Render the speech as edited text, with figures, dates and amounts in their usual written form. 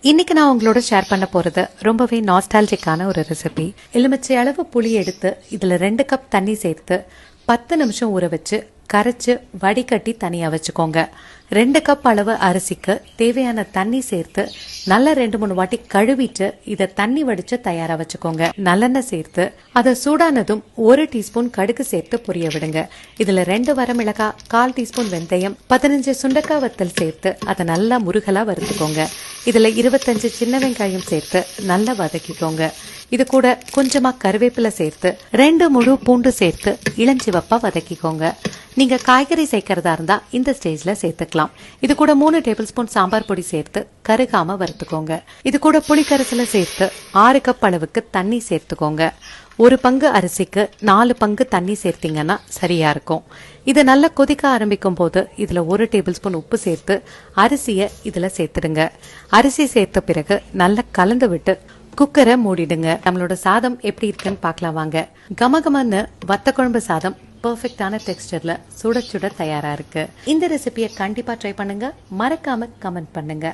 இன்னைக்கு நான் உங்களோட ஷேர் பண்ண போறது ரொம்பவே நாஸ்டாலஜிக்கான ஒரு ரெசிபி. எலுமிச்சை அளவு புளி எடுத்து இதுல 2 கப் தண்ணி சேர்த்து 10 நிமிஷம் ஊற வச்சு கரைச்சு வடிகட்டி தனியா வச்சுக்கோங்க. 2 கப் அளவு அரிசிக்கு தேவையான தண்ணி சேர்த்து நல்லா 2-3 வாட்டி கழுவிட்டு இதை தண்ணி வடிச்சு தயாரா வச்சுக்கோங்க. நல்லெண்ணெய் சேர்த்து அதை சூடானதும் 1 டீஸ்பூன் கடுகு சேர்த்து பொரிய விடுங்க. இதுல 2 வரமிளகாய், 1/4 டீஸ்பூன் வெந்தயம், 15 சுண்டக்காய் வத்தல் சேர்த்து அதை நல்லா முருகலா வறுத்துக்கோங்க. இதுல 25 சின்ன வெங்காயம் சேர்த்து நல்லா வதக்கிக்கோங்க. இது கூட கொஞ்சமா கருவேப்பிலை சேர்த்து 2 முழு பூண்டு சேர்த்து இளஞ்சிவப்பா வதக்கிக்கோங்க. நீங்க காய்கறி சேர்க்கறதா இருந்தா இந்த ஸ்டேஜ்ல சேர்த்துக்கலாம். இது கூட 3 டேபிள் ஸ்பூன் சாம்பார் பொடி சேர்த்து கருகாம வறுத்துக்கோங்க. இது கூட புளிக்கரைசல சேர்த்து 6 கப் அளவுக்கு தண்ணி சேர்த்துக்கோங்க. 1 பங்கு அரிசிக்கு 4 பங்கு தண்ணி சேர்த்தீங்கன்னா சரியா இருக்கும். இது நல்லா கொதிக்க ஆரம்பிக்கும் போது இதுல 1 டேபிள் ஸ்பூன் உப்பு சேர்த்து அரிசியை இதுல சேர்த்துடுங்க. அரிசி சேர்த்த பிறகு நல்லா கலந்து விட்டு குக்கரை மூடிடுங்க. நம்மளோட சாதம் எப்படி இருக்குன்னு பார்க்கலாம் வாங்க. கமகமன்னு வத்த குழம்பு சாதம் பெர்ஃபெக்டான டெக்ஸ்டர்ல சுட சுட தயாரா இருக்கு. இந்த ரெசிபியை கண்டிப்பா ட்ரை பண்ணுங்க. மறக்காம கமெண்ட் பண்ணுங்க.